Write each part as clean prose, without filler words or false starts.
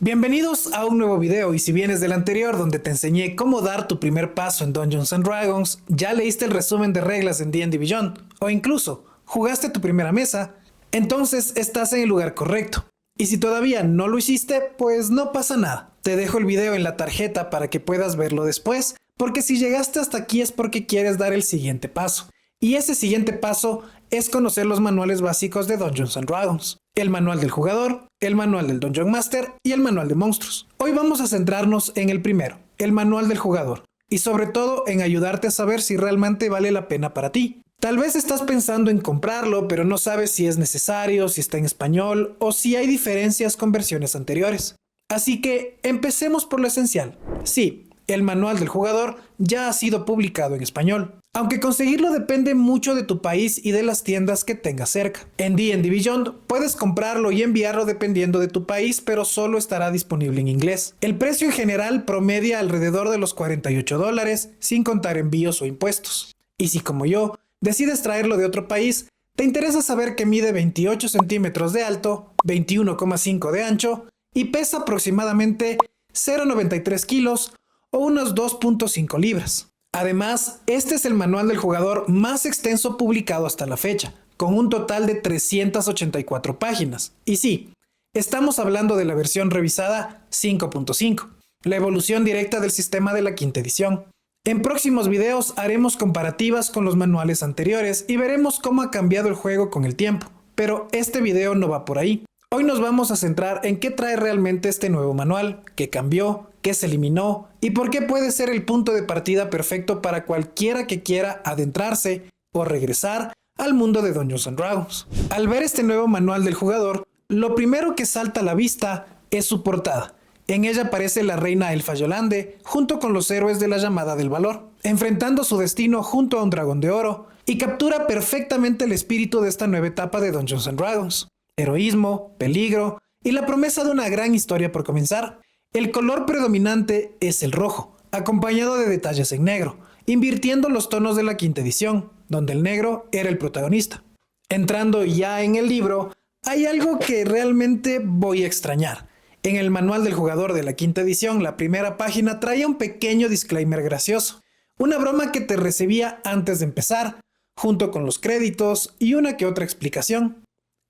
Bienvenidos a un nuevo video, y si vienes del anterior donde te enseñé cómo dar tu primer paso en Dungeons and Dragons, ya leíste el resumen de reglas en D&D Beyond, o incluso jugaste tu primera mesa, entonces estás en el lugar correcto. Y si todavía no lo hiciste, pues no pasa nada. Te dejo el video en la tarjeta para que puedas verlo después, porque si llegaste hasta aquí es porque quieres dar el siguiente paso. Y ese siguiente paso es conocer los manuales básicos de Dungeons and Dragons. El manual del jugador, el manual del Dungeon Master y el manual de monstruos. Hoy vamos a centrarnos en el primero, el manual del jugador, y sobre todo en ayudarte a saber si realmente vale la pena para ti. Tal vez estás pensando en comprarlo, pero no sabes si es necesario, si está en español o si hay diferencias con versiones anteriores. Así que empecemos por lo esencial. Sí, el manual del jugador ya ha sido publicado en español, aunque conseguirlo depende mucho de tu país y de las tiendas que tengas cerca. En D&D Beyond puedes comprarlo y enviarlo dependiendo de tu país, pero solo estará disponible en inglés. El precio en general promedia alrededor de los $48, sin contar envíos o impuestos. Y si, como yo, decides traerlo de otro país, te interesa saber que mide 28 centímetros de alto, 21,5 de ancho y pesa aproximadamente 0,93 kilos o unos 2,5 libras. Además, este es el manual del jugador más extenso publicado hasta la fecha, con un total de 384 páginas. Y sí, estamos hablando de la versión revisada 5.5, la evolución directa del sistema de la quinta edición. En próximos videos haremos comparativas con los manuales anteriores y veremos cómo ha cambiado el juego con el tiempo, pero este video no va por ahí. Hoy nos vamos a centrar en qué trae realmente este nuevo manual, qué cambió, qué se eliminó y por qué puede ser el punto de partida perfecto para cualquiera que quiera adentrarse o regresar al mundo de Dungeons and Dragons. Al ver este nuevo manual del jugador, lo primero que salta a la vista es su portada. En ella aparece la reina Elfa Yolande junto con los héroes de la Llamada del Valor, enfrentando su destino junto a un dragón de oro, y captura perfectamente el espíritu de esta nueva etapa de Dungeons and Dragons. Heroísmo, peligro y la promesa de una gran historia por comenzar. El color predominante es el rojo, acompañado de detalles en negro, invirtiendo los tonos de la quinta edición, donde el negro era el protagonista. Entrando ya en el libro, hay algo que realmente voy a extrañar. En el manual del jugador de la quinta edición, la primera página traía un pequeño disclaimer gracioso, una broma que te recibía antes de empezar, junto con los créditos y una que otra explicación.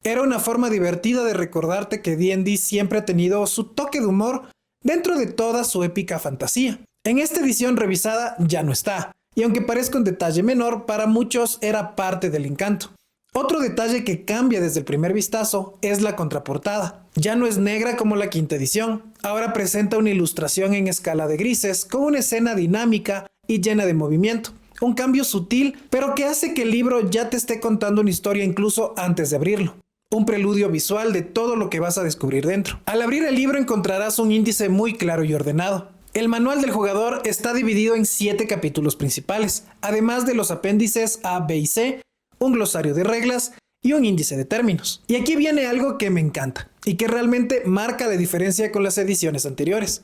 Era una forma divertida de recordarte que D&D siempre ha tenido su toque de humor dentro de toda su épica fantasía. En esta edición revisada ya no está, y aunque parezca un detalle menor, para muchos era parte del encanto. Otro detalle que cambia desde el primer vistazo es la contraportada. Ya no es negra como la quinta edición, ahora presenta una ilustración en escala de grises con una escena dinámica y llena de movimiento. Un cambio sutil, pero que hace que el libro ya te esté contando una historia incluso antes de abrirlo. Un preludio visual de todo lo que vas a descubrir dentro. Al abrir el libro encontrarás un índice muy claro y ordenado. El manual del jugador está dividido en 7 capítulos principales, además de los apéndices A, B y C, un glosario de reglas y un índice de términos. Y aquí viene algo que me encanta y que realmente marca la diferencia con las ediciones anteriores.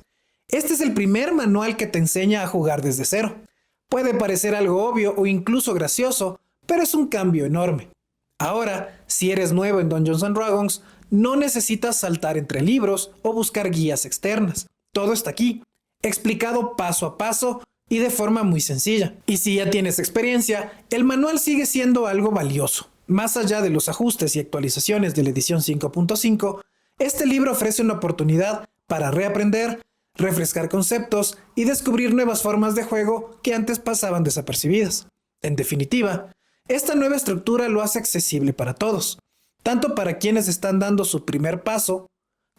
Este es el primer manual que te enseña a jugar desde cero. Puede parecer algo obvio o incluso gracioso, pero es un cambio enorme. Ahora, si eres nuevo en Dungeons and Dragons, no necesitas saltar entre libros o buscar guías externas. Todo está aquí, explicado paso a paso y de forma muy sencilla. Y si ya tienes experiencia, el manual sigue siendo algo valioso. Más allá de los ajustes y actualizaciones de la edición 5.5, este libro ofrece una oportunidad para reaprender, refrescar conceptos y descubrir nuevas formas de juego que antes pasaban desapercibidas. En definitiva, esta nueva estructura lo hace accesible para todos, tanto para quienes están dando su primer paso,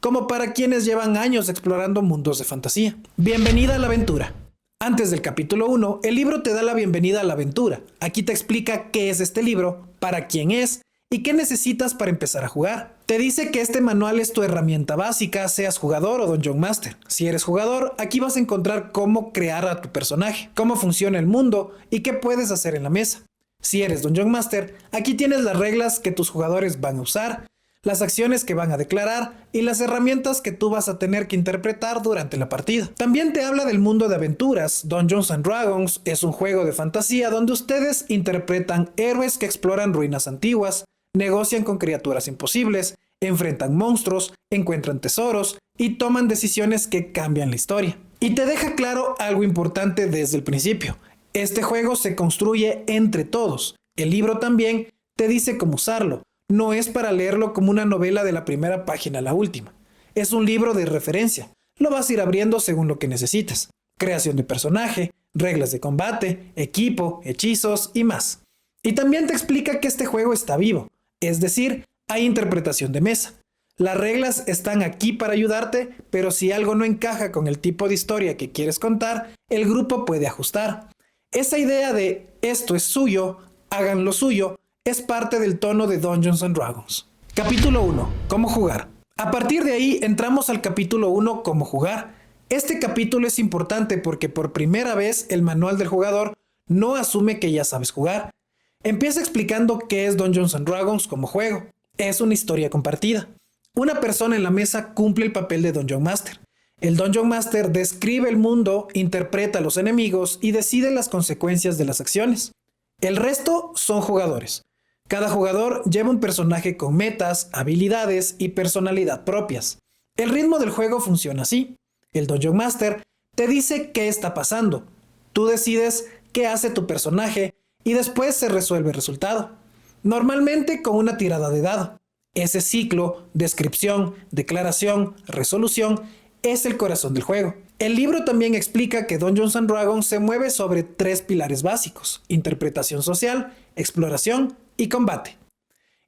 como para quienes llevan años explorando mundos de fantasía. Bienvenida a la aventura. Antes del capítulo 1, el libro te da la bienvenida a la aventura. Aquí te explica qué es este libro, para quién es y qué necesitas para empezar a jugar. Te dice que este manual es tu herramienta básica, seas jugador o Dungeon Master. Si eres jugador, aquí vas a encontrar cómo crear a tu personaje, cómo funciona el mundo y qué puedes hacer en la mesa. Si eres Dungeon Master, aquí tienes las reglas que tus jugadores van a usar, las acciones que van a declarar y las herramientas que tú vas a tener que interpretar durante la partida. También te habla del mundo de aventuras. Dungeons and Dragons es un juego de fantasía donde ustedes interpretan héroes que exploran ruinas antiguas, negocian con criaturas imposibles enfrentan monstruos, encuentran tesoros y toman decisiones que cambian la historia. Y te deja claro algo importante desde el principio. Este juego se construye entre todos. El libro también te dice cómo usarlo. No es para leerlo como una novela de la primera página a la última. Es un libro de referencia. Lo vas a ir abriendo según lo que necesites. Creación de personaje, reglas de combate, equipo, hechizos y más. Y también te explica que este juego está vivo. Es decir, hay interpretación de mesa. Las reglas están aquí para ayudarte, pero si algo no encaja con el tipo de historia que quieres contar, el grupo puede ajustar. Esa idea de esto es suyo, hagan lo suyo, es parte del tono de Dungeons and Dragons. Capítulo 1. Cómo jugar. A partir de ahí entramos al capítulo 1, cómo jugar. Este capítulo es importante porque por primera vez el manual del jugador no asume que ya sabes jugar. Empieza explicando qué es Dungeons and Dragons como juego. Es una historia compartida. Una persona en la mesa cumple el papel de Dungeon Master. El Dungeon Master describe el mundo, interpreta a los enemigos y decide las consecuencias de las acciones. El resto son jugadores. Cada jugador lleva un personaje con metas, habilidades y personalidad propias. El ritmo del juego funciona así. El Dungeon Master te dice qué está pasando. Tú decides qué hace tu personaje y después se resuelve el resultado. Normalmente con una tirada de dado. Ese ciclo, descripción, declaración, resolución, es el corazón del juego. El libro también explica que Dungeons and Dragons se mueve sobre 3 pilares básicos: interpretación social, exploración y combate.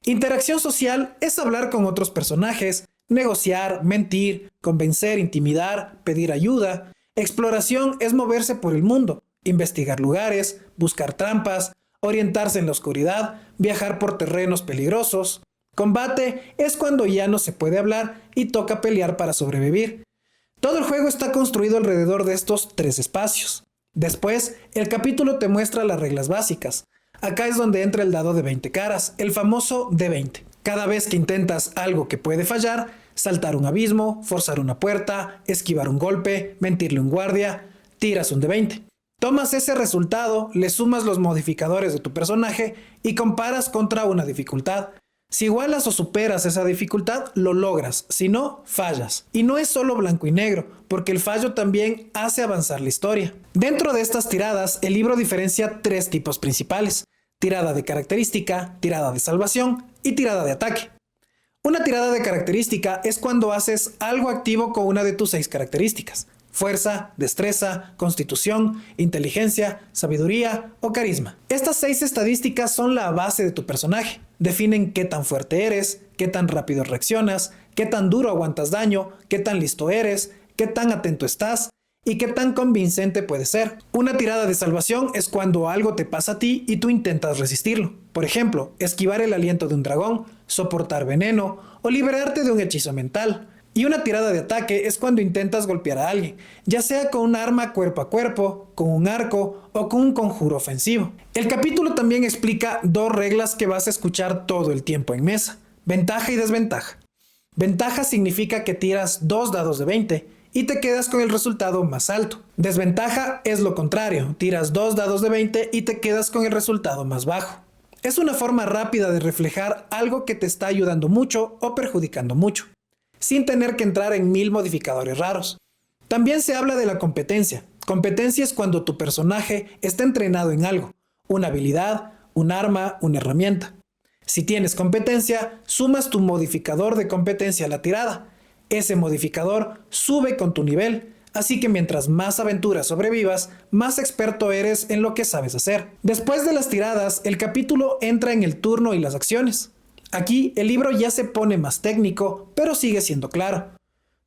Interacción social es hablar con otros personajes, negociar, mentir, convencer, intimidar, pedir ayuda. Exploración es moverse por el mundo, investigar lugares, buscar trampas, orientarse en la oscuridad, viajar por terrenos peligrosos. Combate es cuando ya no se puede hablar y toca pelear para sobrevivir. Todo el juego está construido alrededor de estos 3 espacios. Después, el capítulo te muestra las reglas básicas. Acá es donde entra el dado de 20 caras, el famoso D20. Cada vez que intentas algo que puede fallar, saltar un abismo, forzar una puerta, esquivar un golpe, mentirle a un guardia, tiras un D20. Tomas ese resultado, le sumas los modificadores de tu personaje y comparas contra una dificultad. Si igualas o superas esa dificultad, lo logras. Si no, fallas. Y no es solo blanco y negro, porque el fallo también hace avanzar la historia. Dentro de estas tiradas, el libro diferencia 3 tipos principales: tirada de característica, tirada de salvación y tirada de ataque. Una tirada de característica es cuando haces algo activo con una de tus 6 características: fuerza, destreza, constitución, inteligencia, sabiduría o carisma. Estas 6 estadísticas son la base de tu personaje. Definen qué tan fuerte eres, qué tan rápido reaccionas, qué tan duro aguantas daño, qué tan listo eres, qué tan atento estás y qué tan convincente puedes ser. Una tirada de salvación es cuando algo te pasa a ti y tú intentas resistirlo. Por ejemplo, esquivar el aliento de un dragón, soportar veneno o liberarte de un hechizo mental. Y una tirada de ataque es cuando intentas golpear a alguien, ya sea con un arma cuerpo a cuerpo, con un arco o con un conjuro ofensivo. El capítulo también explica 2 reglas que vas a escuchar todo el tiempo en mesa: ventaja y desventaja. Ventaja significa que tiras 2 dados de 20 y te quedas con el resultado más alto. Desventaja es lo contrario, tiras 2 dados de 20 y te quedas con el resultado más bajo. Es una forma rápida de reflejar algo que te está ayudando mucho o perjudicando mucho, sin tener que entrar en 1000 modificadores raros. También se habla de la competencia. Competencia es cuando tu personaje está entrenado en algo: una habilidad, un arma, una herramienta. Si tienes competencia, sumas tu modificador de competencia a la tirada. Ese modificador sube con tu nivel, así que mientras más aventuras sobrevivas, más experto eres en lo que sabes hacer. Después de las tiradas, el capítulo entra en el turno y las acciones. Aquí el libro ya se pone más técnico, pero sigue siendo claro.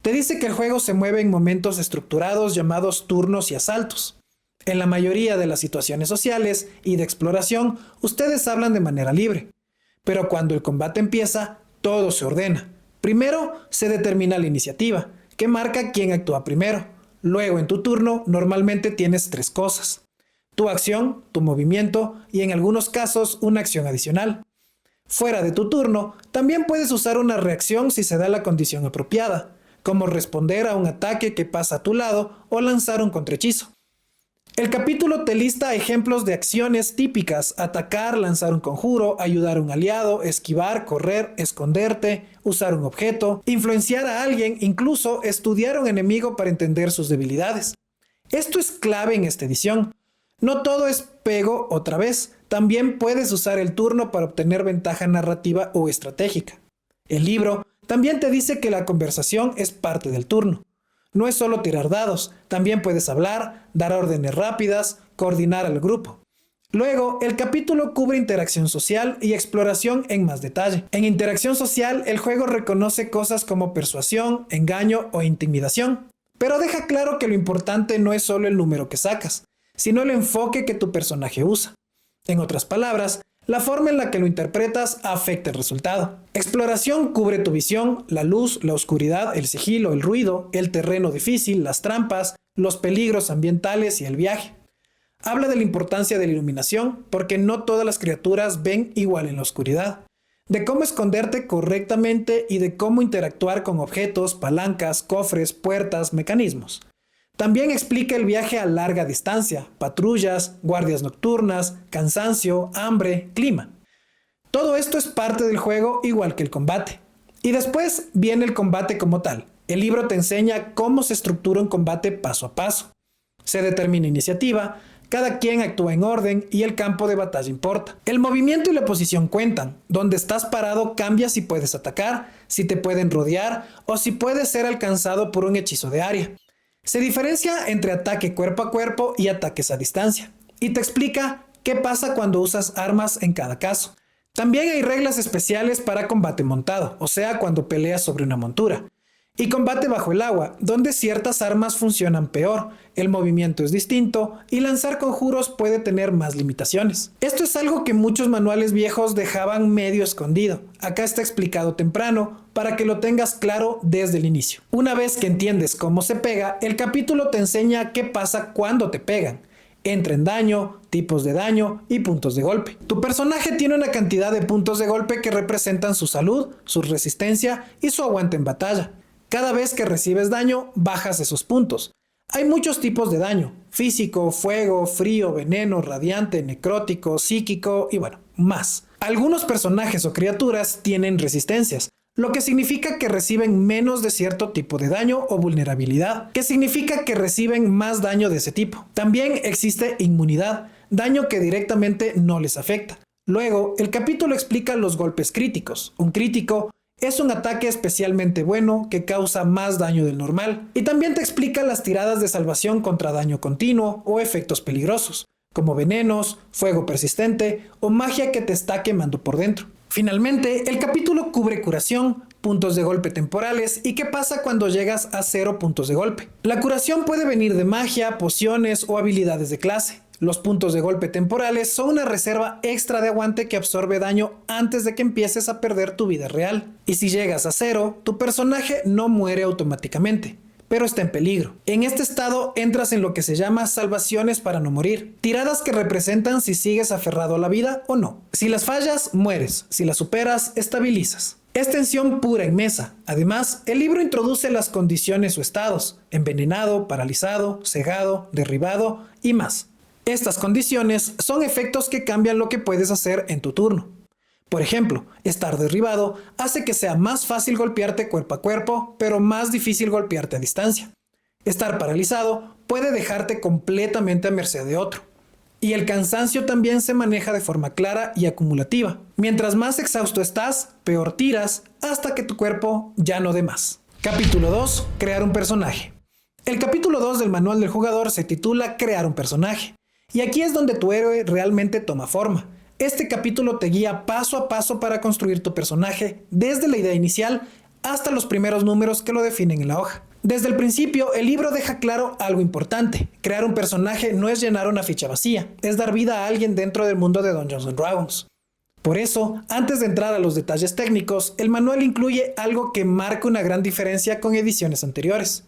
Te dice que el juego se mueve en momentos estructurados llamados turnos y asaltos. En la mayoría de las situaciones sociales y de exploración, ustedes hablan de manera libre. Pero cuando el combate empieza, todo se ordena. Primero se determina la iniciativa, que marca quién actúa primero. Luego, en tu turno, normalmente tienes 3 cosas: tu acción, tu movimiento y en algunos casos una acción adicional. Fuera de tu turno, también puedes usar una reacción si se da la condición apropiada, como responder a un ataque que pasa a tu lado o lanzar un contrahechizo. El capítulo te lista ejemplos de acciones típicas: atacar, lanzar un conjuro, ayudar a un aliado, esquivar, correr, esconderte, usar un objeto, influenciar a alguien, incluso estudiar a un enemigo para entender sus debilidades. Esto es clave en esta edición. No todo es pego otra vez, también puedes usar el turno para obtener ventaja narrativa o estratégica. El libro también te dice que la conversación es parte del turno. No es solo tirar dados, también puedes hablar, dar órdenes rápidas, coordinar al grupo. Luego, el capítulo cubre interacción social y exploración en más detalle. En interacción social, el juego reconoce cosas como persuasión, engaño o intimidación, pero deja claro que lo importante no es solo el número que sacas, sino el enfoque que tu personaje usa. En otras palabras, la forma en la que lo interpretas afecta el resultado. Exploración cubre tu visión, la luz, la oscuridad, el sigilo, el ruido, el terreno difícil, las trampas, los peligros ambientales y el viaje. Habla de la importancia de la iluminación, porque no todas las criaturas ven igual en la oscuridad. De cómo esconderte correctamente y de cómo interactuar con objetos, palancas, cofres, puertas, mecanismos. También explica el viaje a larga distancia, patrullas, guardias nocturnas, cansancio, hambre, clima. Todo esto es parte del juego, igual que el combate. Y después viene el combate como tal. El libro te enseña cómo se estructura un combate paso a paso. Se determina iniciativa, cada quien actúa en orden y el campo de batalla importa. El movimiento y la posición cuentan. Donde estás parado cambia si puedes atacar, si te pueden rodear o si puedes ser alcanzado por un hechizo de área. Se diferencia entre ataque cuerpo a cuerpo y ataques a distancia, y te explica qué pasa cuando usas armas en cada caso. También hay reglas especiales para combate montado, o sea, cuando peleas sobre una montura, y combate bajo el agua, donde ciertas armas funcionan peor, el movimiento es distinto y lanzar conjuros puede tener más limitaciones. Esto es algo que muchos manuales viejos dejaban medio escondido. Acá está explicado temprano para que lo tengas claro desde el inicio. Una vez que entiendes cómo se pega, el capítulo te enseña qué pasa cuando te pegan. Entra en daño, tipos de daño y puntos de golpe. Tu personaje tiene una cantidad de puntos de golpe que representan su salud, su resistencia y su aguante en batalla. Cada vez que recibes daño, bajas esos puntos. Hay muchos tipos de daño: físico, fuego, frío, veneno, radiante, necrótico, psíquico y bueno, más. Algunos personajes o criaturas tienen resistencias, lo que significa que reciben menos de cierto tipo de daño o vulnerabilidad, que significa que reciben más daño de ese tipo. También existe inmunidad, daño que directamente no les afecta. Luego, el capítulo explica los golpes críticos. Un crítico es un ataque especialmente bueno que causa más daño del normal, y también te explica las tiradas de salvación contra daño continuo o efectos peligrosos, como venenos, fuego persistente o magia que te está quemando por dentro. Finalmente, el capítulo cubre curación, puntos de golpe temporales y qué pasa cuando llegas a 0 puntos de golpe. La curación puede venir de magia, pociones o habilidades de clase. Los puntos de golpe temporales son una reserva extra de aguante que absorbe daño antes de que empieces a perder tu vida real. Y si llegas a 0, tu personaje no muere automáticamente, pero está en peligro. En este estado entras en lo que se llama salvaciones para no morir, tiradas que representan si sigues aferrado a la vida o no. Si las fallas, mueres; si las superas, estabilizas. Es tensión pura en mesa. Además, el libro introduce las condiciones o estados: envenenado, paralizado, cegado, derribado y más. Estas condiciones son efectos que cambian lo que puedes hacer en tu turno. Por ejemplo, estar derribado hace que sea más fácil golpearte cuerpo a cuerpo, pero más difícil golpearte a distancia. Estar paralizado puede dejarte completamente a merced de otro. Y el cansancio también se maneja de forma clara y acumulativa. Mientras más exhausto estás, peor tiras, hasta que tu cuerpo ya no dé más. Capítulo 2. Crear un personaje. El capítulo 2 del manual del jugador se titula Crear un personaje. Y aquí es donde tu héroe realmente toma forma. Este capítulo te guía paso a paso para construir tu personaje, desde la idea inicial hasta los primeros números que lo definen en la hoja. Desde el principio, el libro deja claro algo importante: crear un personaje no es llenar una ficha vacía, es dar vida a alguien dentro del mundo de Dungeons & Dragons. Por eso, antes de entrar a los detalles técnicos, el manual incluye algo que marca una gran diferencia con ediciones anteriores: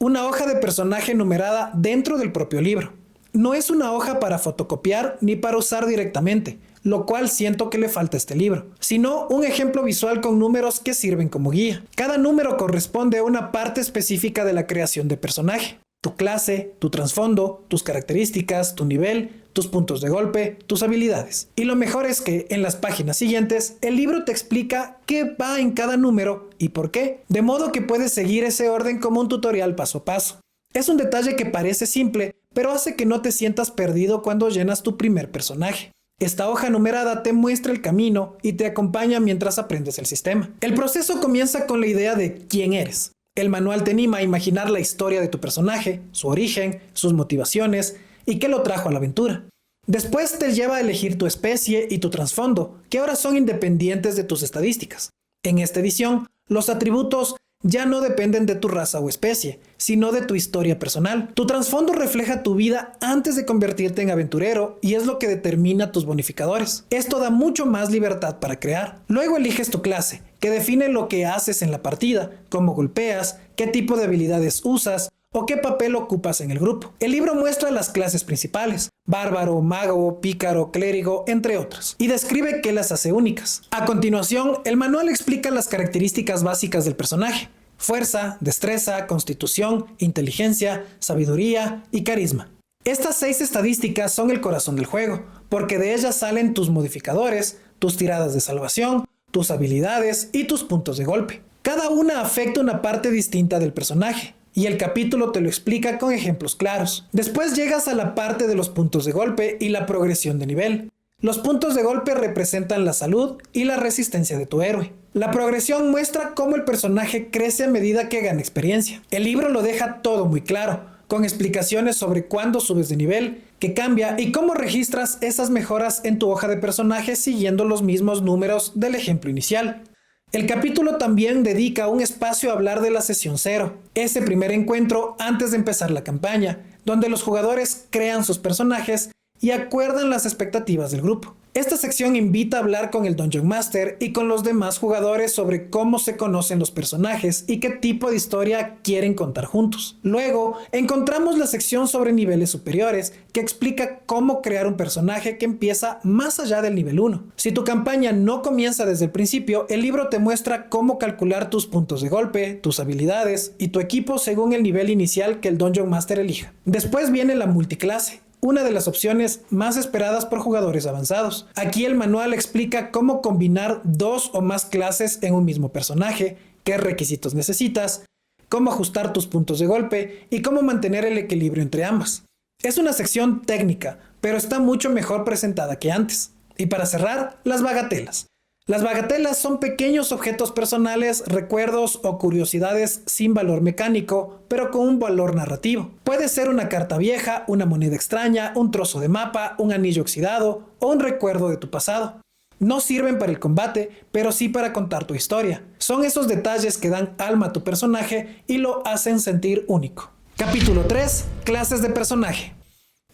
una hoja de personaje numerada dentro del propio libro. No es una hoja para fotocopiar ni para usar directamente, lo cual siento que le falta a este libro, sino un ejemplo visual con números que sirven como guía. Cada número corresponde a una parte específica de la creación de personaje. tu clase, tu trasfondo, tus características, tu nivel, tus puntos de golpe, tus habilidades. Y lo mejor es que en las páginas siguientes el libro te explica qué va en cada número y por qué, de modo que puedes seguir ese orden como un tutorial paso a paso. Es un detalle que parece simple, pero hace que no te sientas perdido cuando llenas tu primer personaje. Esta hoja numerada te muestra el camino y te acompaña mientras aprendes el sistema. El proceso comienza con la idea de quién eres. El manual te anima a imaginar la historia de tu personaje, su origen, sus motivaciones y qué lo trajo a la aventura. Después te lleva a elegir tu especie y tu trasfondo, que ahora son independientes de tus estadísticas. En esta edición, los atributos ya no dependen de tu raza o especie, sino de tu historia personal. Tu trasfondo refleja tu vida antes de convertirte en aventurero y es lo que determina tus bonificadores. Esto da mucho más libertad para crear. Luego eliges tu clase, que define lo que haces en la partida, cómo golpeas, qué tipo de habilidades usas o qué papel ocupas en el grupo. El libro muestra las clases principales, bárbaro, mago, pícaro, clérigo, entre otras, y describe qué las hace únicas. A continuación, el manual explica las características básicas del personaje: fuerza, destreza, constitución, inteligencia, sabiduría y carisma. Estas 6 estadísticas son el corazón del juego, porque de ellas salen tus modificadores, tus tiradas de salvación, tus habilidades y tus puntos de golpe. Cada una afecta una parte distinta del personaje, y el capítulo te lo explica con ejemplos claros. Después llegas a la parte de los puntos de golpe y la progresión de nivel. Los puntos de golpe representan la salud y la resistencia de tu héroe. La progresión muestra cómo el personaje crece a medida que gana experiencia. El libro lo deja todo muy claro, con explicaciones sobre cuándo subes de nivel, qué cambia y cómo registras esas mejoras en tu hoja de personaje siguiendo los mismos números del ejemplo inicial. El capítulo también dedica un espacio a hablar de la sesión 0, ese primer encuentro antes de empezar la campaña, donde los jugadores crean sus personajes y acuerdan las expectativas del grupo. Esta sección invita a hablar con el Dungeon Master y con los demás jugadores sobre cómo se conocen los personajes y qué tipo de historia quieren contar juntos. Luego, encontramos la sección sobre niveles superiores, que explica cómo crear un personaje que empieza más allá del nivel 1. Si tu campaña no comienza desde el principio, el libro te muestra cómo calcular tus puntos de golpe, tus habilidades y tu equipo según el nivel inicial que el Dungeon Master elija. Después viene la multiclase, una de las opciones más esperadas por jugadores avanzados. Aquí el manual explica cómo combinar 2 o más clases en un mismo personaje, qué requisitos necesitas, cómo ajustar tus puntos de golpe y cómo mantener el equilibrio entre ambas. Es una sección técnica, pero está mucho mejor presentada que antes. Y para cerrar, las bagatelas. Las bagatelas son pequeños objetos personales, recuerdos o curiosidades sin valor mecánico, pero con un valor narrativo. Puede ser una carta vieja, una moneda extraña, un trozo de mapa, un anillo oxidado o un recuerdo de tu pasado. No sirven para el combate, pero sí para contar tu historia. Son esos detalles que dan alma a tu personaje y lo hacen sentir único. Capítulo 3. Clases de personaje.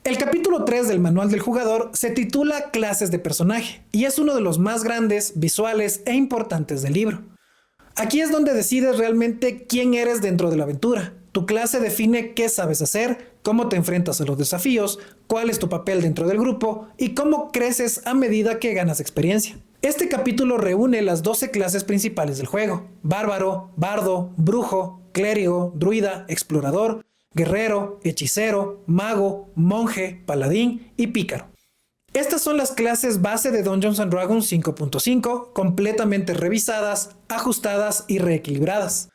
El capítulo 3 del manual del jugador se titula Clases de personaje y es uno de los más grandes, visuales e importantes del libro. Aquí es donde decides realmente quién eres dentro de la aventura. Tu clase define qué sabes hacer, cómo te enfrentas a los desafíos, cuál es tu papel dentro del grupo y cómo creces a medida que ganas experiencia. Este capítulo reúne las 12 clases principales del juego: bárbaro, bardo, brujo, clérigo, druida, explorador, guerrero, hechicero, mago, monje, paladín y pícaro. Estas son las clases base de Dungeons & Dragons 5.5, completamente revisadas, ajustadas y reequilibradas.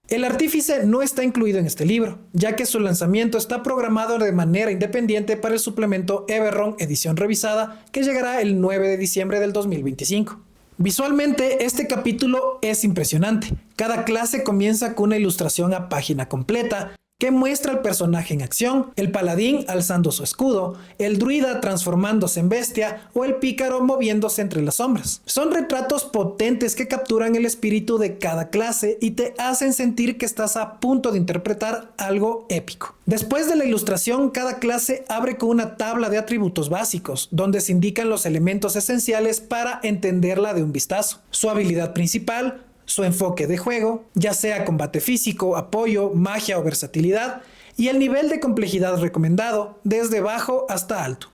El artífice no está incluido en este libro, ya que su lanzamiento está programado de manera independiente para el suplemento Eberron edición revisada, que llegará el 9 de diciembre del 2025. Visualmente, este capítulo es impresionante. Cada clase comienza con una ilustración a página completa, que muestra al personaje en acción, el paladín alzando su escudo, el druida transformándose en bestia o el pícaro moviéndose entre las sombras. Son retratos potentes que capturan el espíritu de cada clase y te hacen sentir que estás a punto de interpretar algo épico. Después de la ilustración, cada clase abre con una tabla de atributos básicos, donde se indican los elementos esenciales para entenderla de un vistazo. Su habilidad principal, su enfoque de juego, ya sea combate físico, apoyo, magia o versatilidad, y el nivel de complejidad recomendado, desde bajo hasta alto,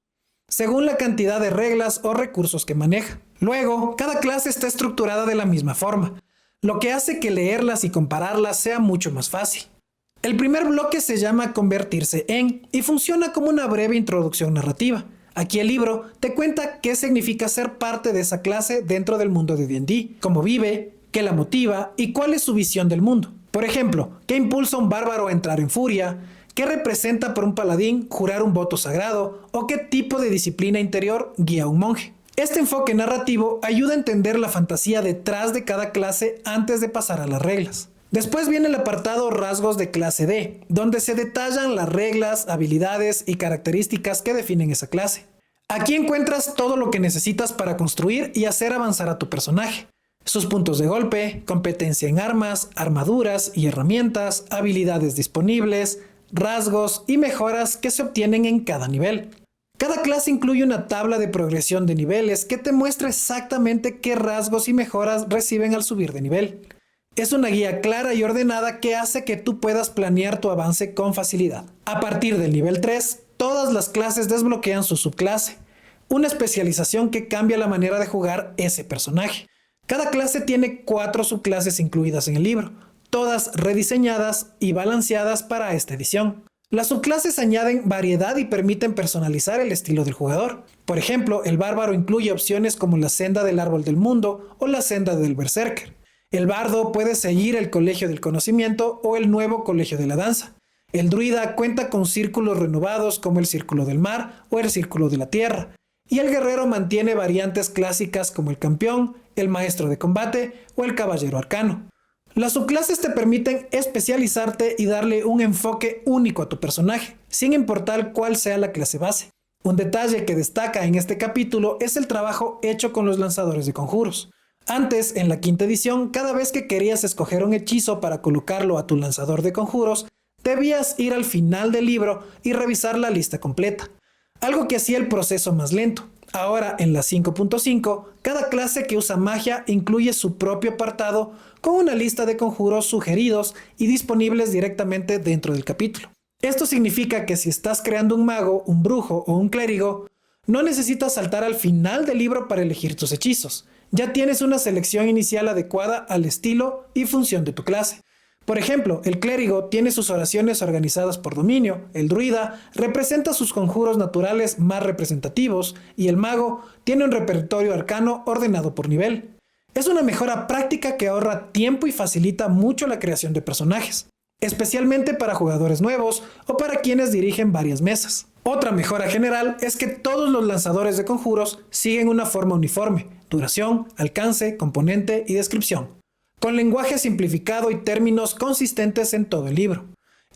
según la cantidad de reglas o recursos que maneja. Luego, cada clase está estructurada de la misma forma, lo que hace que leerlas y compararlas sea mucho más fácil. El primer bloque se llama Convertirse en y funciona como una breve introducción narrativa. Aquí el libro te cuenta qué significa ser parte de esa clase dentro del mundo de D&D, cómo vive, qué la motiva y cuál es su visión del mundo. Por ejemplo, qué impulsa a un bárbaro a entrar en furia, qué representa para un paladín jurar un voto sagrado o qué tipo de disciplina interior guía a un monje. Este enfoque narrativo ayuda a entender la fantasía detrás de cada clase antes de pasar a las reglas. Después viene el apartado Rasgos de clase D, donde se detallan las reglas, habilidades y características que definen esa clase. Aquí encuentras todo lo que necesitas para construir y hacer avanzar a tu personaje. Sus puntos de golpe, competencia en armas, armaduras y herramientas, habilidades disponibles, rasgos y mejoras que se obtienen en cada nivel. Cada clase incluye una tabla de progresión de niveles que te muestra exactamente qué rasgos y mejoras reciben al subir de nivel. Es una guía clara y ordenada que hace que tú puedas planear tu avance con facilidad. A partir del nivel 3, todas las clases desbloquean su subclase, una especialización que cambia la manera de jugar ese personaje. Cada clase tiene 4 subclases incluidas en el libro, todas rediseñadas y balanceadas para esta edición. Las subclases añaden variedad y permiten personalizar el estilo del jugador. Por ejemplo, el bárbaro incluye opciones como la senda del árbol del mundo o la senda del berserker. El bardo puede seguir el colegio del conocimiento o el nuevo colegio de la danza. El druida cuenta con círculos renovados como el círculo del mar o el círculo de la tierra. Y el guerrero mantiene variantes clásicas como el campeón, el maestro de combate o el caballero arcano. Las subclases te permiten especializarte y darle un enfoque único a tu personaje, sin importar cuál sea la clase base. Un detalle que destaca en este capítulo es el trabajo hecho con los lanzadores de conjuros. Antes, en la quinta edición, cada vez que querías escoger un hechizo para colocarlo a tu lanzador de conjuros, debías ir al final del libro y revisar la lista completa, algo que hacía el proceso más lento. Ahora, en la 5.5, cada clase que usa magia incluye su propio apartado con una lista de conjuros sugeridos y disponibles directamente dentro del capítulo. Esto significa que si estás creando un mago, un brujo o un clérigo, no necesitas saltar al final del libro para elegir tus hechizos. Ya tienes una selección inicial adecuada al estilo y función de tu clase. Por ejemplo, el clérigo tiene sus oraciones organizadas por dominio, el druida representa sus conjuros naturales más representativos y el mago tiene un repertorio arcano ordenado por nivel. Es una mejora práctica que ahorra tiempo y facilita mucho la creación de personajes, especialmente para jugadores nuevos o para quienes dirigen varias mesas. Otra mejora general es que todos los lanzadores de conjuros siguen una forma uniforme: duración, alcance, componente y descripción, con lenguaje simplificado y términos consistentes en todo el libro.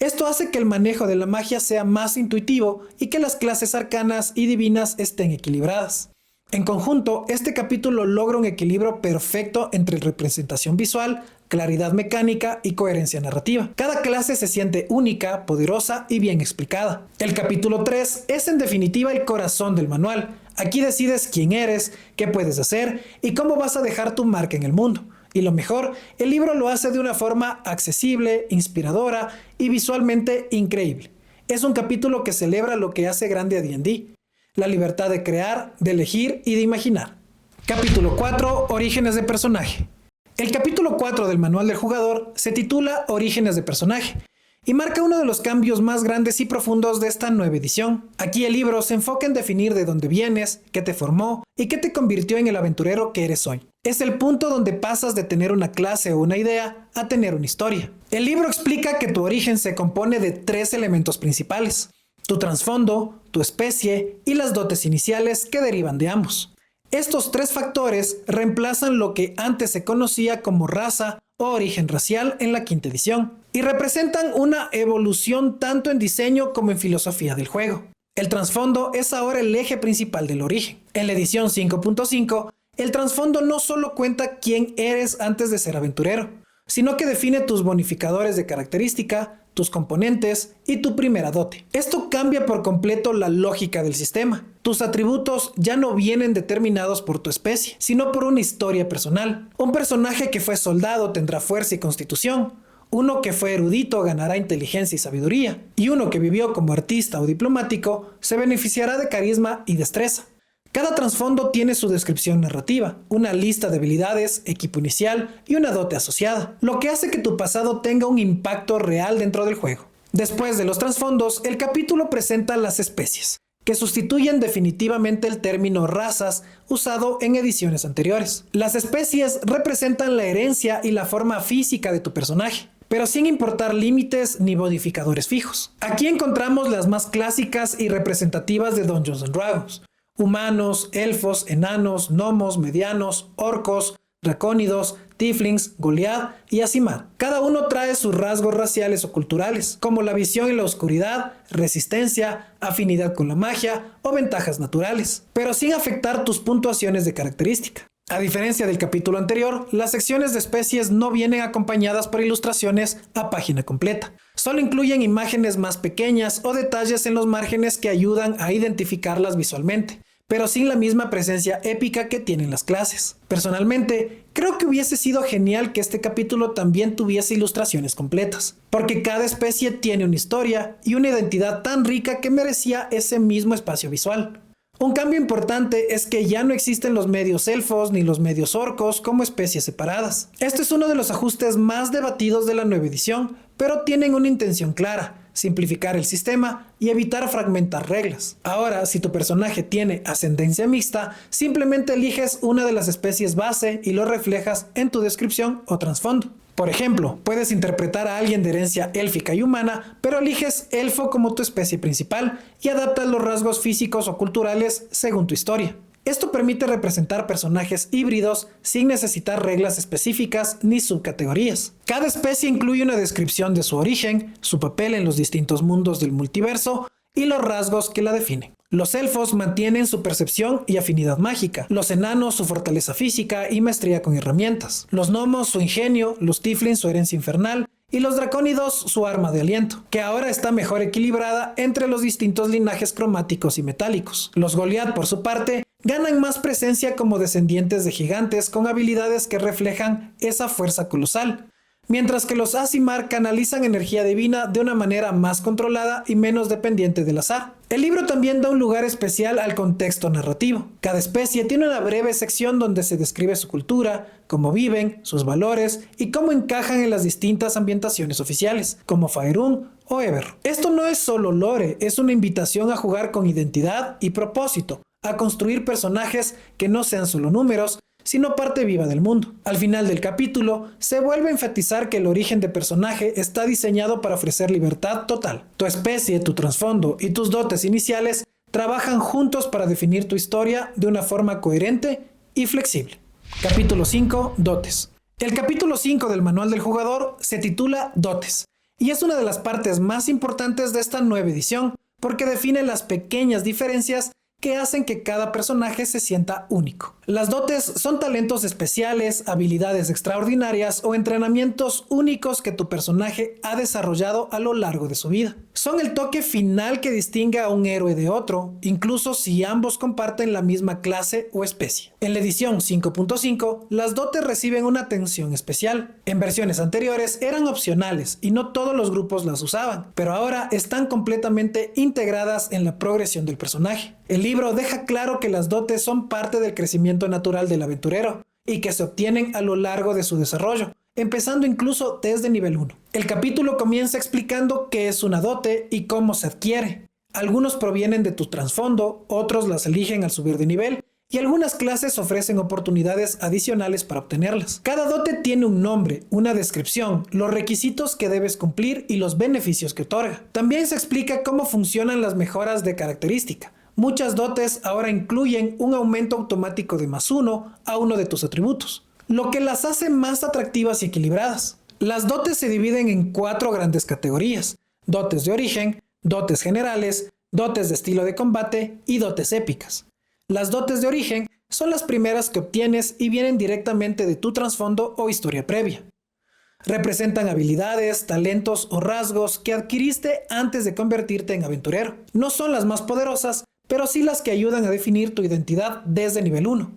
Esto hace que el manejo de la magia sea más intuitivo y que las clases arcanas y divinas estén equilibradas. En conjunto, este capítulo logra un equilibrio perfecto entre representación visual, claridad mecánica y coherencia narrativa. Cada clase se siente única, poderosa y bien explicada. El capítulo 3 es en definitiva el corazón del manual. Aquí decides quién eres, qué puedes hacer y cómo vas a dejar tu marca en el mundo. Y lo mejor, el libro lo hace de una forma accesible, inspiradora y visualmente increíble. Es un capítulo que celebra lo que hace grande a D&D: la libertad de crear, de elegir y de imaginar. Capítulo 4. Orígenes de personaje. El capítulo 4 del manual del jugador se titula Orígenes de personaje y marca uno de los cambios más grandes y profundos de esta nueva edición. Aquí el libro se enfoca en definir de dónde vienes, qué te formó y qué te convirtió en el aventurero que eres hoy. Es el punto donde pasas de tener una clase o una idea a tener una historia. El libro explica que tu origen se compone de 3 elementos principales: tu trasfondo, tu especie y las dotes iniciales que derivan de ambos. Estos 3 factores reemplazan lo que antes se conocía como raza o origen racial en la quinta edición y representan una evolución tanto en diseño como en filosofía del juego. El trasfondo es ahora el eje principal del origen. En la edición 5.5, el trasfondo no solo cuenta quién eres antes de ser aventurero, sino que define tus bonificadores de característica, tus componentes y tu primera dote. Esto cambia por completo la lógica del sistema. Tus atributos ya no vienen determinados por tu especie, sino por una historia personal. Un personaje que fue soldado tendrá fuerza y constitución. Uno que fue erudito ganará inteligencia y sabiduría. Y uno que vivió como artista o diplomático se beneficiará de carisma y destreza. Cada trasfondo tiene su descripción narrativa, una lista de habilidades, equipo inicial y una dote asociada, lo que hace que tu pasado tenga un impacto real dentro del juego. Después de los trasfondos, el capítulo presenta las especies, que sustituyen definitivamente el término razas usado en ediciones anteriores. Las especies representan la herencia y la forma física de tu personaje, pero sin importar límites ni modificadores fijos. Aquí encontramos las más clásicas y representativas de Dungeons & Dragons: humanos, elfos, enanos, gnomos, medianos, orcos, dracónidos, tieflings, Goliath y Aasimar. Cada uno trae sus rasgos raciales o culturales, como la visión en la oscuridad, resistencia, afinidad con la magia o ventajas naturales, pero sin afectar tus puntuaciones de característica. A diferencia del capítulo anterior, las secciones de especies no vienen acompañadas por ilustraciones a página completa. Solo incluyen imágenes más pequeñas o detalles en los márgenes que ayudan a identificarlas visualmente, pero sin la misma presencia épica que tienen las clases. Personalmente, creo que hubiese sido genial que este capítulo también tuviese ilustraciones completas, porque cada especie tiene una historia y una identidad tan rica que merecía ese mismo espacio visual. Un cambio importante es que ya no existen los medios elfos ni los medios orcos como especies separadas. Este es uno de los ajustes más debatidos de la nueva edición, pero tienen una intención clara: simplificar el sistema y evitar fragmentar reglas. Ahora, si tu personaje tiene ascendencia mixta, simplemente eliges una de las especies base y lo reflejas en tu descripción o trasfondo. Por ejemplo, puedes interpretar a alguien de herencia élfica y humana, pero eliges elfo como tu especie principal y adaptas los rasgos físicos o culturales según tu historia. Esto permite representar personajes híbridos sin necesitar reglas específicas ni subcategorías. Cada especie incluye una descripción de su origen, su papel en los distintos mundos del multiverso y los rasgos que la definen. Los elfos mantienen su percepción y afinidad mágica, los enanos su fortaleza física y maestría con herramientas, los gnomos su ingenio, los tieflings su herencia infernal y los dracónidos su arma de aliento, que ahora está mejor equilibrada entre los distintos linajes cromáticos y metálicos. Los Goliath, por su parte, ganan más presencia como descendientes de gigantes con habilidades que reflejan esa fuerza colosal, mientras que los Aasimar canalizan energía divina de una manera más controlada y menos dependiente del azar. El libro también da un lugar especial al contexto narrativo. Cada especie tiene una breve sección donde se describe su cultura, cómo viven, sus valores y cómo encajan en las distintas ambientaciones oficiales, como Faerun o Eber. Esto no es solo lore, es una invitación a jugar con identidad y propósito, a construir personajes que no sean solo números, sino parte viva del mundo. Al final del capítulo, se vuelve a enfatizar que el origen de personaje está diseñado para ofrecer libertad total. Tu especie, tu trasfondo y tus dotes iniciales trabajan juntos para definir tu historia de una forma coherente y flexible. Capítulo 5. Dotes. El capítulo 5 del manual del jugador se titula Dotes, y es una de las partes más importantes de esta nueva edición, porque define las pequeñas diferencias que hacen que cada personaje se sienta único. Las dotes son talentos especiales, habilidades extraordinarias o entrenamientos únicos que tu personaje ha desarrollado a lo largo de su vida. Son el toque final que distingue a un héroe de otro, incluso si ambos comparten la misma clase o especie. En la edición 5.5, las dotes reciben una atención especial. En versiones anteriores eran opcionales y no todos los grupos las usaban, pero ahora están completamente integradas en la progresión del personaje. El libro deja claro que las dotes son parte del crecimiento natural del aventurero y que se obtienen a lo largo de su desarrollo, empezando incluso desde nivel 1. El capítulo comienza explicando qué es una dote y cómo se adquiere. Algunos provienen de tu trasfondo, otros las eligen al subir de nivel y algunas clases ofrecen oportunidades adicionales para obtenerlas. Cada dote tiene un nombre, una descripción, los requisitos que debes cumplir y los beneficios que otorga. También se explica cómo funcionan las mejoras de característica. Muchas dotes ahora incluyen un aumento automático de +1 a uno de tus atributos, lo que las hace más atractivas y equilibradas. Las dotes se dividen en 4 grandes categorías: dotes de origen, dotes generales, dotes de estilo de combate y dotes épicas. Las dotes de origen son las primeras que obtienes y vienen directamente de tu trasfondo o historia previa. Representan habilidades, talentos o rasgos que adquiriste antes de convertirte en aventurero. No son las más poderosas, pero sí las que ayudan a definir tu identidad desde nivel 1.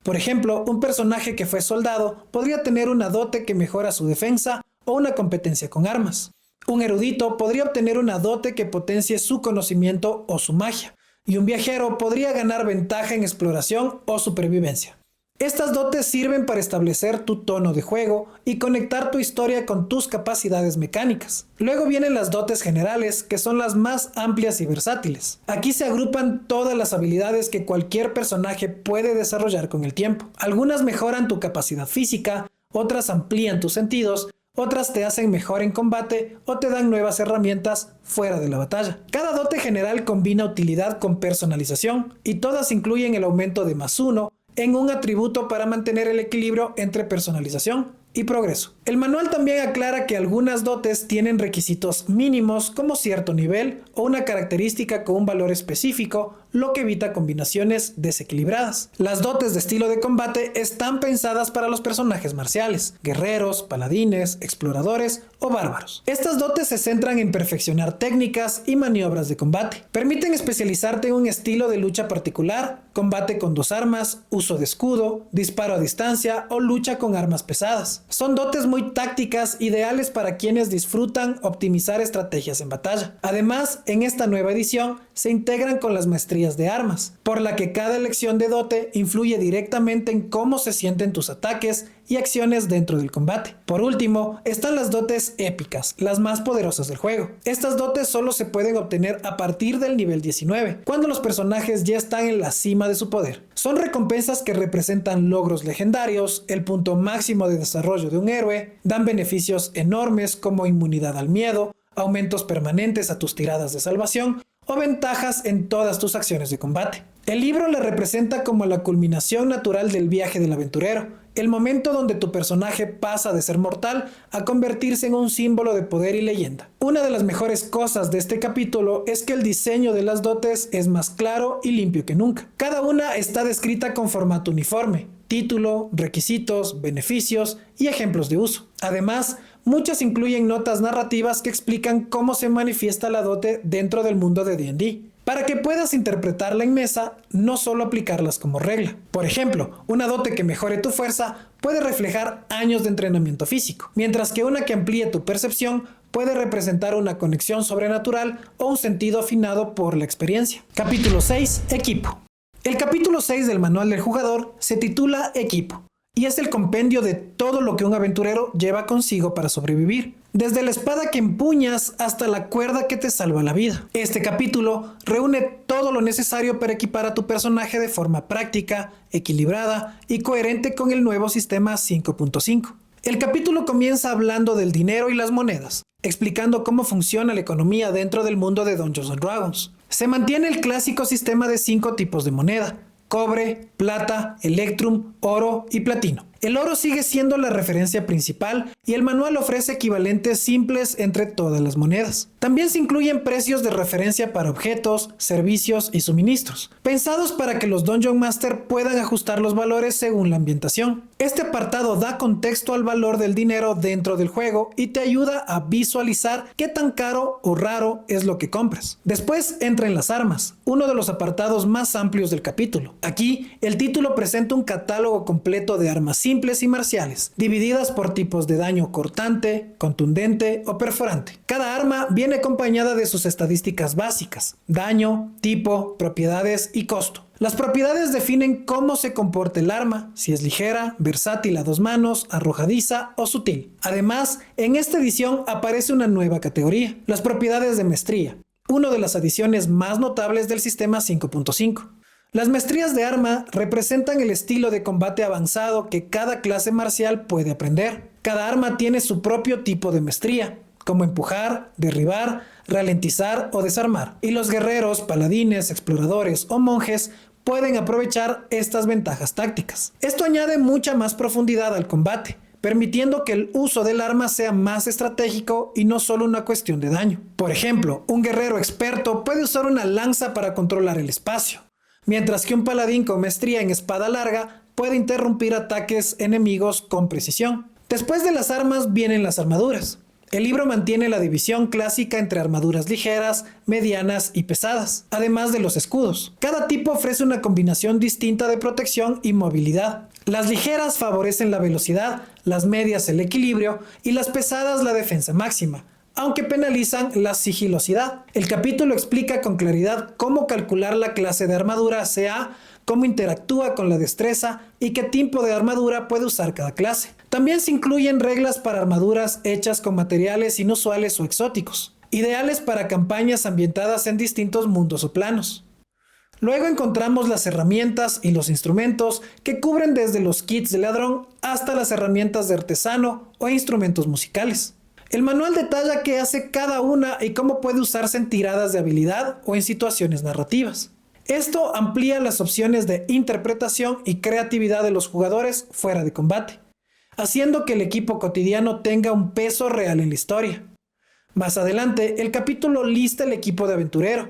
Por ejemplo, un personaje que fue soldado podría tener una dote que mejora su defensa o una competencia con armas. Un erudito podría obtener una dote que potencie su conocimiento o su magia, y un viajero podría ganar ventaja en exploración o supervivencia. Estas dotes sirven para establecer tu tono de juego y conectar tu historia con tus capacidades mecánicas. Luego vienen las dotes generales, que son las más amplias y versátiles. Aquí se agrupan todas las habilidades que cualquier personaje puede desarrollar con el tiempo. Algunas mejoran tu capacidad física, otras amplían tus sentidos, otras te hacen mejor en combate o te dan nuevas herramientas fuera de la batalla. Cada dote general combina utilidad con personalización y todas incluyen el aumento de +1 en un atributo para mantener el equilibrio entre personalización y progreso. El manual también aclara que algunas dotes tienen requisitos mínimos como cierto nivel o una característica con un valor específico, lo que evita combinaciones desequilibradas. Las dotes de estilo de combate están pensadas para los personajes marciales, guerreros, paladines, exploradores o bárbaros. Estas dotes se centran en perfeccionar técnicas y maniobras de combate. Permiten especializarte en un estilo de lucha particular, combate con 2 armas, uso de escudo, disparo a distancia o lucha con armas pesadas. Son dotes muy tácticas, ideales para quienes disfrutan optimizar estrategias en batalla. Además, en esta nueva edición se integran con las maestrías de armas, por la que cada elección de dote influye directamente en cómo se sienten tus ataques y acciones dentro del combate. Por último, están las dotes épicas, las más poderosas del juego. Estas dotes solo se pueden obtener a partir del nivel 19, cuando los personajes ya están en la cima de su poder. Son recompensas que representan logros legendarios, el punto máximo de desarrollo de un héroe, dan beneficios enormes como inmunidad al miedo, aumentos permanentes a tus tiradas de salvación o ventajas en todas tus acciones de combate. El libro le representa como la culminación natural del viaje del aventurero, el momento donde tu personaje pasa de ser mortal a convertirse en un símbolo de poder y leyenda. Una de las mejores cosas de este capítulo es que el diseño de las dotes es más claro y limpio que nunca. Cada una está descrita con formato uniforme, título, requisitos, beneficios y ejemplos de uso. Además, muchas incluyen notas narrativas que explican cómo se manifiesta la dote dentro del mundo de D&D, para que puedas interpretarla en mesa, no solo aplicarlas como regla. Por ejemplo, una dote que mejore tu fuerza puede reflejar años de entrenamiento físico, mientras que una que amplíe tu percepción puede representar una conexión sobrenatural o un sentido afinado por la experiencia. Capítulo 6. Equipo. El capítulo 6 del manual del jugador se titula Equipo, y es el compendio de todo lo que un aventurero lleva consigo para sobrevivir, desde la espada que empuñas hasta la cuerda que te salva la vida. Este capítulo reúne todo lo necesario para equipar a tu personaje de forma práctica, equilibrada y coherente con el nuevo sistema 5.5. El capítulo comienza hablando del dinero y las monedas, explicando cómo funciona la economía dentro del mundo de Dungeons & Dragons. Se mantiene el clásico sistema de 5 tipos de moneda: cobre, plata, electrum, oro y platino. El oro sigue siendo la referencia principal y el manual ofrece equivalentes simples entre todas las monedas. También se incluyen precios de referencia para objetos, servicios y suministros, pensados para que los Dungeon Master puedan ajustar los valores según la ambientación. Este apartado da contexto al valor del dinero dentro del juego y te ayuda a visualizar qué tan caro o raro es lo que compras. Después entra en las armas, uno de los apartados más amplios del capítulo. Aquí, el título presenta un catálogo completo de armas simples y marciales, divididas por tipos de daño cortante, contundente o perforante. Cada arma viene acompañada de sus estadísticas básicas: daño, tipo, propiedades y costo. Las propiedades definen cómo se comporta el arma, si es ligera, versátil a 2 manos, arrojadiza o sutil. Además, en esta edición aparece una nueva categoría: las propiedades de maestría, una de las adiciones más notables del sistema 5.5. Las maestrías de arma representan el estilo de combate avanzado que cada clase marcial puede aprender. Cada arma tiene su propio tipo de maestría, como empujar, derribar, ralentizar o desarmar. Y los guerreros, paladines, exploradores o monjes pueden aprovechar estas ventajas tácticas. Esto añade mucha más profundidad al combate, permitiendo que el uso del arma sea más estratégico y no solo una cuestión de daño. Por ejemplo, un guerrero experto puede usar una lanza para controlar el espacio, mientras que un paladín con maestría en espada larga puede interrumpir ataques enemigos con precisión. Después de las armas vienen las armaduras. El libro mantiene la división clásica entre armaduras ligeras, medianas y pesadas, además de los escudos. Cada tipo ofrece una combinación distinta de protección y movilidad. Las ligeras favorecen la velocidad, las medias el equilibrio y las pesadas la defensa máxima, aunque penalizan la sigilosidad. El capítulo explica con claridad cómo calcular la clase de armadura CA, cómo interactúa con la destreza y qué tipo de armadura puede usar cada clase. También se incluyen reglas para armaduras hechas con materiales inusuales o exóticos, ideales para campañas ambientadas en distintos mundos o planos. Luego encontramos las herramientas y los instrumentos que cubren desde los kits de ladrón hasta las herramientas de artesano o instrumentos musicales. El manual detalla qué hace cada una y cómo puede usarse en tiradas de habilidad o en situaciones narrativas. Esto amplía las opciones de interpretación y creatividad de los jugadores fuera de combate, haciendo que el equipo cotidiano tenga un peso real en la historia. Más adelante, el capítulo lista el equipo de aventurero,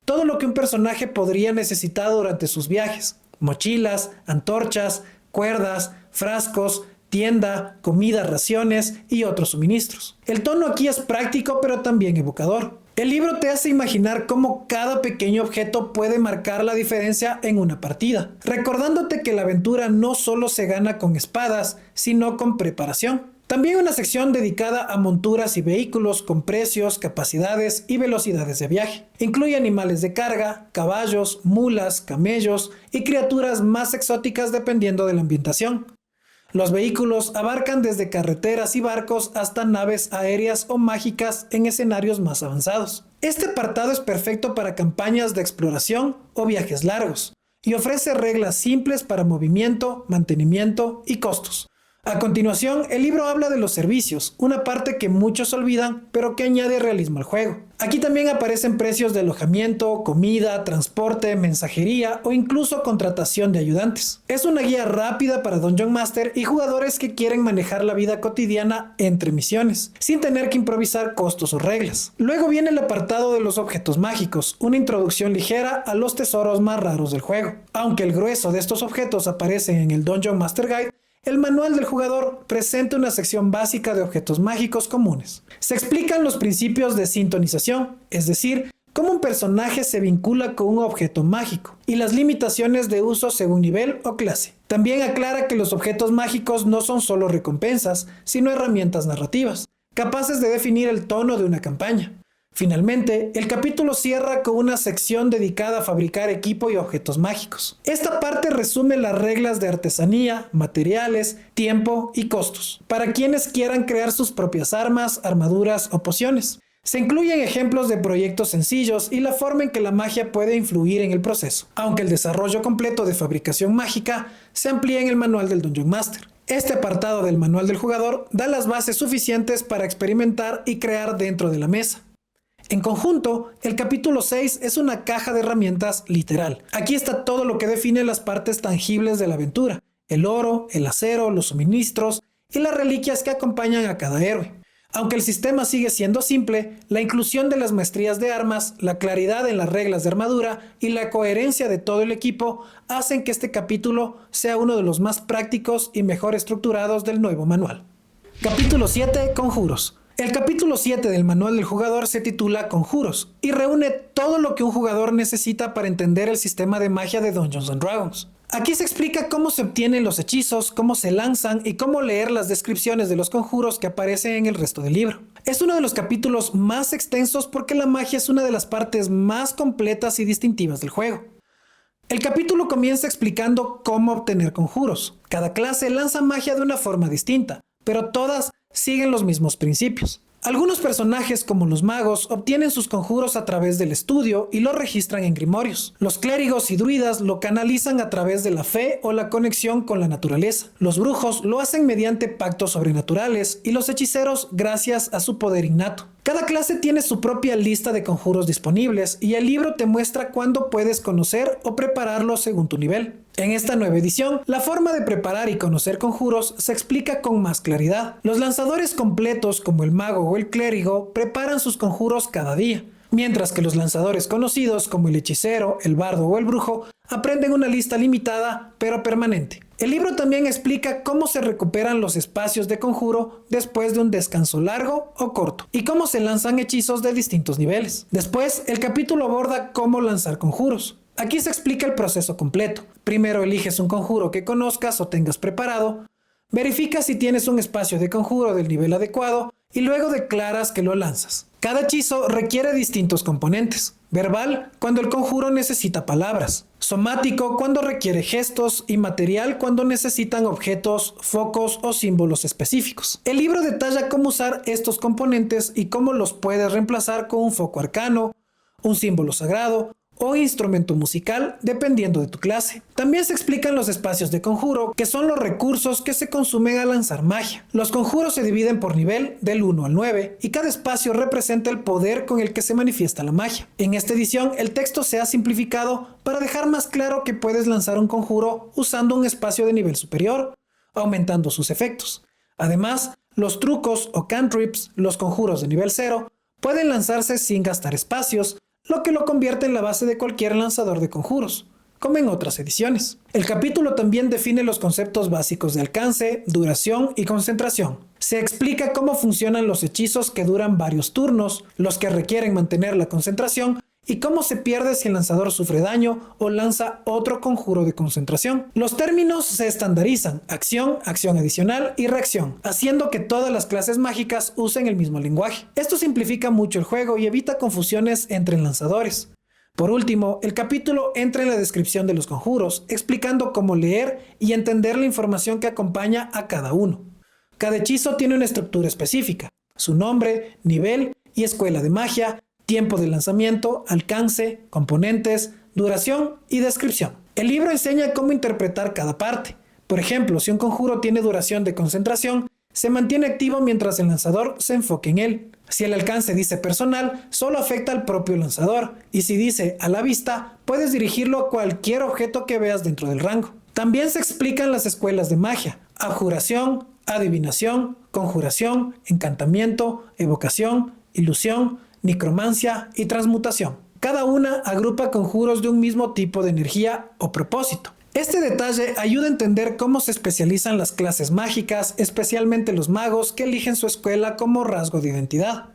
todo lo que un personaje podría necesitar durante sus viajes: mochilas, antorchas, cuerdas, frascos, tienda, comida, raciones y otros suministros. El tono aquí es práctico pero también evocador. El libro te hace imaginar cómo cada pequeño objeto puede marcar la diferencia en una partida, recordándote que la aventura no solo se gana con espadas, sino con preparación. También una sección dedicada a monturas y vehículos con precios, capacidades y velocidades de viaje. Incluye animales de carga, caballos, mulas, camellos y criaturas más exóticas dependiendo de la ambientación. Los vehículos abarcan desde carreteras y barcos hasta naves aéreas o mágicas en escenarios más avanzados. Este apartado es perfecto para campañas de exploración o viajes largos y ofrece reglas simples para movimiento, mantenimiento y costos. A continuación, el libro habla de los servicios, una parte que muchos olvidan, pero que añade realismo al juego. Aquí también aparecen precios de alojamiento, comida, transporte, mensajería o incluso contratación de ayudantes. Es una guía rápida para Dungeon Master y jugadores que quieren manejar la vida cotidiana entre misiones, sin tener que improvisar costos o reglas. Luego viene el apartado de los objetos mágicos, una introducción ligera a los tesoros más raros del juego. Aunque el grueso de estos objetos aparecen en el Dungeon Master Guide, el manual del jugador presenta una sección básica de objetos mágicos comunes. Se explican los principios de sintonización, es decir, cómo un personaje se vincula con un objeto mágico, y las limitaciones de uso según nivel o clase. También aclara que los objetos mágicos no son solo recompensas, sino herramientas narrativas, capaces de definir el tono de una campaña. Finalmente, el capítulo cierra con una sección dedicada a fabricar equipo y objetos mágicos. Esta parte resume las reglas de artesanía, materiales, tiempo y costos, para quienes quieran crear sus propias armas, armaduras o pociones. Se incluyen ejemplos de proyectos sencillos y la forma en que la magia puede influir en el proceso, aunque el desarrollo completo de fabricación mágica se amplía en el manual del Dungeon Master. Este apartado del manual del jugador da las bases suficientes para experimentar y crear dentro de la mesa. En conjunto, el capítulo 6 es una caja de herramientas literal. Aquí está todo lo que define las partes tangibles de la aventura: el oro, el acero, los suministros y las reliquias que acompañan a cada héroe. Aunque el sistema sigue siendo simple, la inclusión de las maestrías de armas, la claridad en las reglas de armadura y la coherencia de todo el equipo hacen que este capítulo sea uno de los más prácticos y mejor estructurados del nuevo manual. Capítulo 7. Conjuros. El capítulo 7 del manual del jugador se titula Conjuros y reúne todo lo que un jugador necesita para entender el sistema de magia de Dungeons & Dragons. Aquí se explica cómo se obtienen los hechizos, cómo se lanzan y cómo leer las descripciones de los conjuros que aparecen en el resto del libro. Es uno de los capítulos más extensos porque la magia es una de las partes más completas y distintivas del juego. El capítulo comienza explicando cómo obtener conjuros. Cada clase lanza magia de una forma distinta, pero todas siguen los mismos principios. Algunos personajes, como los magos, obtienen sus conjuros a través del estudio y los registran en grimorios. Los clérigos y druidas lo canalizan a través de la fe o la conexión con la naturaleza. Los brujos lo hacen mediante pactos sobrenaturales y los hechiceros gracias a su poder innato. Cada clase tiene su propia lista de conjuros disponibles y el libro te muestra cuándo puedes conocer o prepararlos según tu nivel. En esta nueva edición, la forma de preparar y conocer conjuros se explica con más claridad. Los lanzadores completos, como el mago o el clérigo, preparan sus conjuros cada día, mientras que los lanzadores conocidos, como el hechicero, el bardo o el brujo, aprenden una lista limitada pero permanente. El libro también explica cómo se recuperan los espacios de conjuro después de un descanso largo o corto, y cómo se lanzan hechizos de distintos niveles. Después, el capítulo aborda cómo lanzar conjuros. Aquí se explica el proceso completo. Primero eliges un conjuro que conozcas o tengas preparado, verifica si tienes un espacio de conjuro del nivel adecuado y luego declaras que lo lanzas. Cada hechizo requiere distintos componentes. Verbal, cuando el conjuro necesita palabras. Somático, cuando requiere gestos. Y material, cuando necesitan objetos, focos o símbolos específicos. El libro detalla cómo usar estos componentes y cómo los puedes reemplazar con un foco arcano, un símbolo sagrado o instrumento musical, dependiendo de tu clase. También se explican los espacios de conjuro, que son los recursos que se consumen al lanzar magia. Los conjuros se dividen por nivel, del 1 al 9, y cada espacio representa el poder con el que se manifiesta la magia. En esta edición, el texto se ha simplificado para dejar más claro que puedes lanzar un conjuro usando un espacio de nivel superior, aumentando sus efectos. Además, los trucos o cantrips, los conjuros de nivel 0, pueden lanzarse sin gastar espacios, lo que lo convierte en la base de cualquier lanzador de conjuros, como en otras ediciones. El capítulo también define los conceptos básicos de alcance, duración y concentración. Se explica cómo funcionan los hechizos que duran varios turnos, los que requieren mantener la concentración, y cómo se pierde si el lanzador sufre daño o lanza otro conjuro de concentración. Los términos se estandarizan: acción, acción adicional y reacción, haciendo que todas las clases mágicas usen el mismo lenguaje. Esto simplifica mucho el juego y evita confusiones entre lanzadores. Por último, el capítulo entra en la descripción de los conjuros, explicando cómo leer y entender la información que acompaña a cada uno. Cada hechizo tiene una estructura específica: su nombre, nivel y escuela de magia, tiempo de lanzamiento, alcance, componentes, duración y descripción. El libro enseña cómo interpretar cada parte. Por ejemplo, si un conjuro tiene duración de concentración, se mantiene activo mientras el lanzador se enfoque en él. Si el alcance dice personal, solo afecta al propio lanzador, y si dice a la vista, puedes dirigirlo a cualquier objeto que veas dentro del rango. También se explican las escuelas de magia: abjuración, adivinación, conjuración, encantamiento, evocación, ilusión, necromancia y transmutación. Cada una agrupa conjuros de un mismo tipo de energía o propósito. Este detalle ayuda a entender cómo se especializan las clases mágicas, especialmente los magos que eligen su escuela como rasgo de identidad.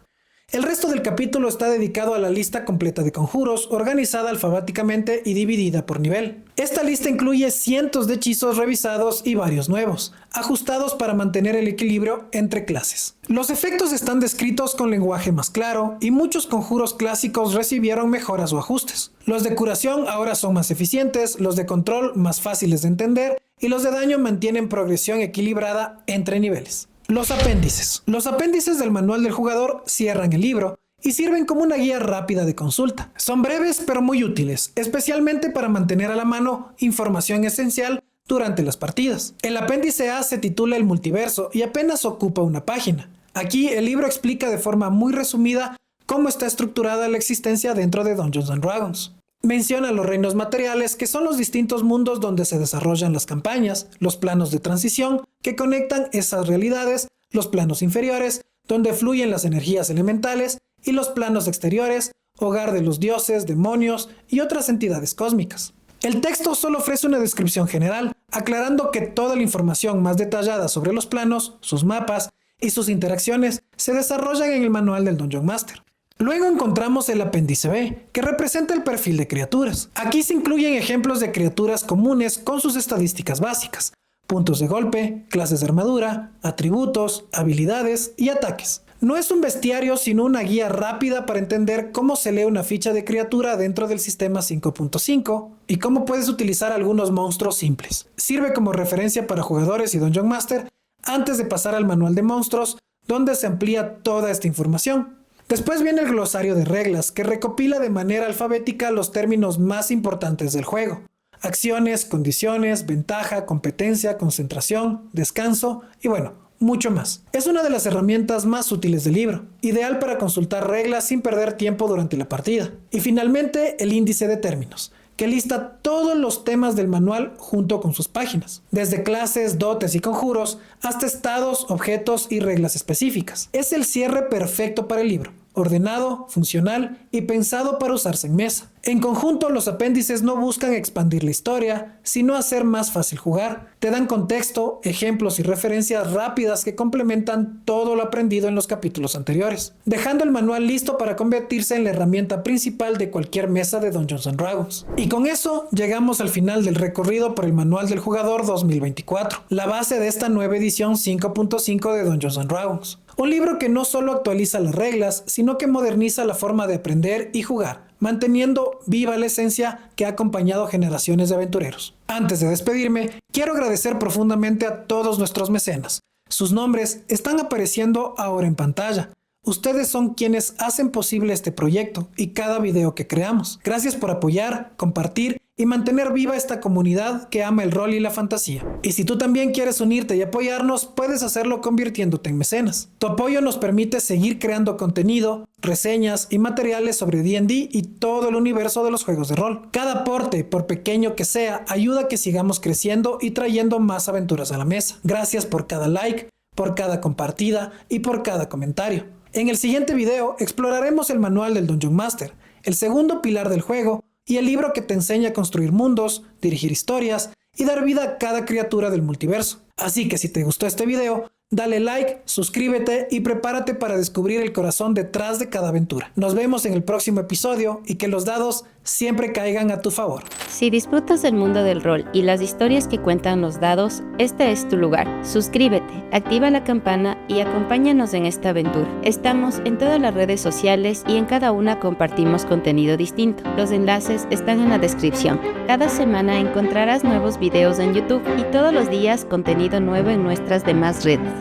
El resto del capítulo está dedicado a la lista completa de conjuros, organizada alfabéticamente y dividida por nivel. Esta lista incluye cientos de hechizos revisados y varios nuevos, ajustados para mantener el equilibrio entre clases. Los efectos están descritos con lenguaje más claro y muchos conjuros clásicos recibieron mejoras o ajustes. Los de curación ahora son más eficientes, los de control más fáciles de entender y los de daño mantienen progresión equilibrada entre niveles. Los apéndices. Los apéndices del manual del jugador cierran el libro y sirven como una guía rápida de consulta. Son breves pero muy útiles, especialmente para mantener a la mano información esencial durante las partidas. El apéndice A se titula El Multiverso y apenas ocupa una página. Aquí el libro explica de forma muy resumida cómo está estructurada la existencia dentro de Dungeons & Dragons. Menciona los reinos materiales, que son los distintos mundos donde se desarrollan las campañas, los planos de transición que conectan esas realidades, los planos inferiores, donde fluyen las energías elementales, y los planos exteriores, hogar de los dioses, demonios y otras entidades cósmicas. El texto solo ofrece una descripción general, aclarando que toda la información más detallada sobre los planos, sus mapas y sus interacciones se desarrollan en el manual del Dungeon Master. Luego encontramos el apéndice B, que representa el perfil de criaturas. Aquí se incluyen ejemplos de criaturas comunes con sus estadísticas básicas, puntos de golpe, clases de armadura, atributos, habilidades y ataques. No es un bestiario, sino una guía rápida para entender cómo se lee una ficha de criatura dentro del sistema 5.5 y cómo puedes utilizar algunos monstruos simples. Sirve como referencia para jugadores y Dungeon Master antes de pasar al manual de monstruos, donde se amplía toda esta información. Después viene el glosario de reglas, que recopila de manera alfabética los términos más importantes del juego: acciones, condiciones, ventaja, competencia, concentración, descanso y bueno, mucho más. Es una de las herramientas más útiles del libro, ideal para consultar reglas sin perder tiempo durante la partida. Y finalmente, el índice de términos, que lista todos los temas del manual junto con sus páginas, desde clases, dotes y conjuros, hasta estados, objetos y reglas específicas. Es el cierre perfecto para el libro, ordenado, funcional y pensado para usarse en mesa. En conjunto, los apéndices no buscan expandir la historia, sino hacer más fácil jugar. Te dan contexto, ejemplos y referencias rápidas que complementan todo lo aprendido en los capítulos anteriores, dejando el manual listo para convertirse en la herramienta principal de cualquier mesa de Dungeons & Dragons. Y con eso llegamos al final del recorrido por el Manual del Jugador 2024, la base de esta nueva edición 5.5 de Dungeons & Dragons. Un libro que no solo actualiza las reglas, sino que moderniza la forma de aprender y jugar, manteniendo viva la esencia que ha acompañado generaciones de aventureros. Antes de despedirme, quiero agradecer profundamente a todos nuestros mecenas. Sus nombres están apareciendo ahora en pantalla. Ustedes son quienes hacen posible este proyecto y cada video que creamos. Gracias por apoyar, compartir y mantener viva esta comunidad que ama el rol y la fantasía. Y si tú también quieres unirte y apoyarnos, puedes hacerlo convirtiéndote en mecenas. Tu apoyo nos permite seguir creando contenido, reseñas y materiales sobre D&D y todo el universo de los juegos de rol. Cada aporte, por pequeño que sea, ayuda a que sigamos creciendo y trayendo más aventuras a la mesa. Gracias por cada like, por cada compartida y por cada comentario. En el siguiente video exploraremos el manual del Dungeon Master, el segundo pilar del juego y el libro que te enseña a construir mundos, dirigir historias y dar vida a cada criatura del multiverso. Así que si te gustó este video, dale like, suscríbete y prepárate para descubrir el corazón detrás de cada aventura. Nos vemos en el próximo episodio y que los dados siempre caigan a tu favor. Si disfrutas del mundo del rol y las historias que cuentan los dados, este es tu lugar. Suscríbete, activa la campana y acompáñanos en esta aventura. Estamos en todas las redes sociales y en cada una compartimos contenido distinto. Los enlaces están en la descripción. Cada semana encontrarás nuevos videos en YouTube y todos los días contenido nuevo en nuestras demás redes.